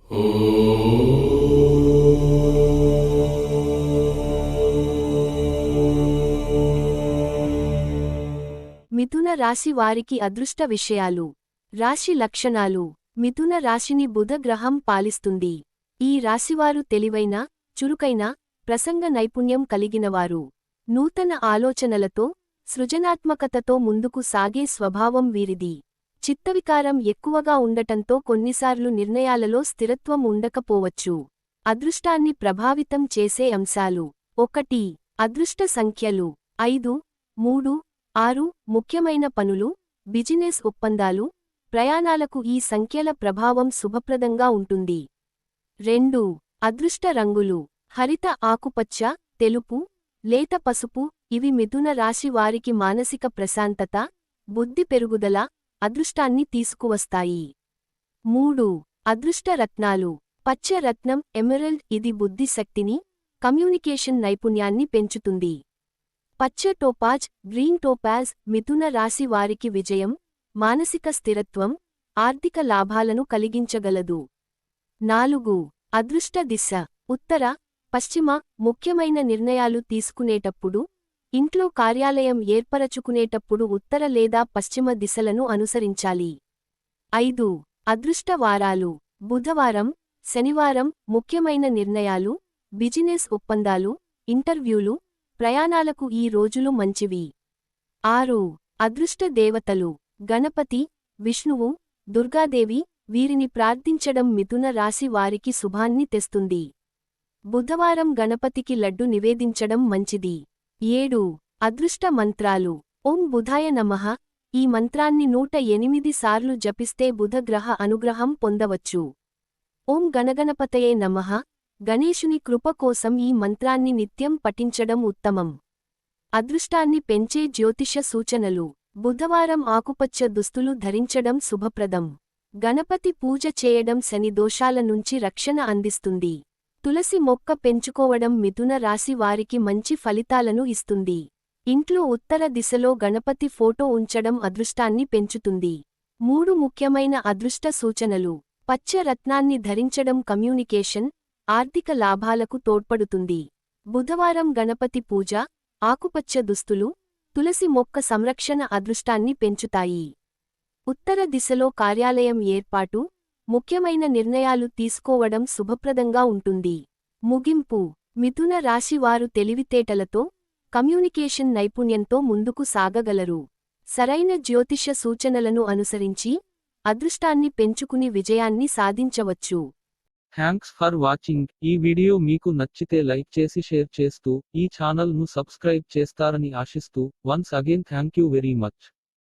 మిథున రాశి వారికి అదృష్ట విషయాలు. రాశి లక్షణాలు. మిథున రాశిని బుధ గ్రహం పాలిస్తుంది. ఈ రాశివారు తెలివైన, చురుకైన, ప్రసంగ నైపుణ్యం కలిగినవారు. నూతన ఆలోచనలతో, సృజనాత్మకతతో ముందుకు సాగే స్వభావం వీరిది. చిత్తవికారం ఎక్కువగా ఉండటంతో కొన్నిసార్లు నిర్ణయాలలో స్థిరత్వం ఉండకపోవచ్చు. అదృష్టాన్ని ప్రభావితం చేసే అంశాలు. 1. అదృష్ట సంఖ్యలు 5, 3, 6. ముఖ్యమైన పనులు, బిజినెస్ ఒప్పందాలు, ప్రయాణాలకు ఈ సంఖ్యల ప్రభావం శుభప్రదంగా ఉంటుంది. 2. అదృష్ట రంగులు హరిత ఆకుపచ్చ, తెలుపు, లేత పసుపు. ఇవి మిథున రాశి వారికి మానసిక ప్రశాంతత, బుద్ధి పెరుగుదల, అదృష్టాన్ని తీసుకువస్తాయి. 3. అదృష్ట రత్నాలు పచ్చ రత్నం ఎమరల్డ్. ఇది బుద్ధిశక్తిని, కమ్యూనికేషన్ నైపుణ్యాన్ని పెంచుతుంది. పచ్చ టోపాజ్, గ్రీన్ టోపాజ్. మిథున రాశి వారికి విజయం, మానసిక స్థిరత్వం, ఆర్థిక లాభాలను కలిగించగలదు. 4. అదృష్ట దిశ ఉత్తర, పశ్చిమ. ముఖ్యమైన నిర్ణయాలు తీసుకునేటప్పుడు, ఇంట్లో కార్యాలయం ఏర్పరచుకునేటప్పుడు ఉత్తర లేదా పశ్చిమ దిశలను అనుసరించాలి. 5. అదృష్ట వారాలు బుధవారం, శనివారం. ముఖ్యమైన నిర్ణయాలు, బిజినెస్ ఒప్పందాలు, ఇంటర్వ్యూలు, ప్రయాణాలకు ఈ రోజులు మంచివి. 6. అదృష్ట దేవతలు గణపతి, విష్ణువు, దుర్గాదేవి. వీరిని ప్రార్థించడం మిథున రాశి వారికి శుభాన్ని తెస్తుంది. బుధవారం గణపతికి లడ్డు నివేదించడం మంచిది. 7. అదృష్ట మంత్రాలు ఓం బుధాయ నమః. ఈ మంత్రాన్ని 108 సార్లు జపిస్తే బుధ గ్రహ అనుగ్రహం పొందవచ్చు. ఓం గణగణపతయే నమః. గణేశుని కృప కోసం ఈ మంత్రాన్ని నిత్యం పఠించడం ఉత్తమం. అదృష్టాన్ని పెంచే జ్యోతిష సూచనలు. బుధవారం ఆకుపచ్చ దుస్తులు ధరించడం శుభప్రదం. గణపతి పూజ చేయడం శని దోషాల నుంచి రక్షణ అందిస్తుంది. తులసి మొక్క పెంచుకోవడం మిథున రాశి వారికి మంచి ఫలితాలను ఇస్తుంది. ఇంట్లో ఉత్తర దిశలో గణపతి ఫోటో ఉంచడం అదృష్టాన్ని పెంచుతుంది. 3 ముఖ్యమైన అదృష్ట సూచనలు. పచ్చ రత్నాన్ని ధరించడం కమ్యూనికేషన్, ఆర్థిక లాభాలకు తోడ్పడుతుంది. బుధవారం గణపతి పూజ, ఆకుపచ్చ దుస్తులు, తులసి మొక్క సంరక్షణ అదృష్టాన్ని పెంచుతాయి. ఉత్తర దిశలో కార్యాలయం ఏర్పాటు, ముఖ్యమైన నిర్ణయాలు తీసుకోవడం శుభప్రదంగా ఉంటుంది. ముగింపు. మిథున రాశి వారు తెలివితేటలతో, కమ్యూనికేషన్ నైపుణ్యంతో ముందుకు సాగగలరు. సరైన జ్యోతిష సూచనలను అనుసరించి, అదృష్టాన్ని పెంచుకుని విజయాన్ని సాధించవచ్చు. Thanks for watching. ఈ వీడియో మీకు నచ్చితే లైక్ చేసి షేర్ చేస్తూ, ఈ ఛానల్ ను సబ్స్క్రైబ్ చేస్తారని ఆశిస్తూ, once again thank you very much.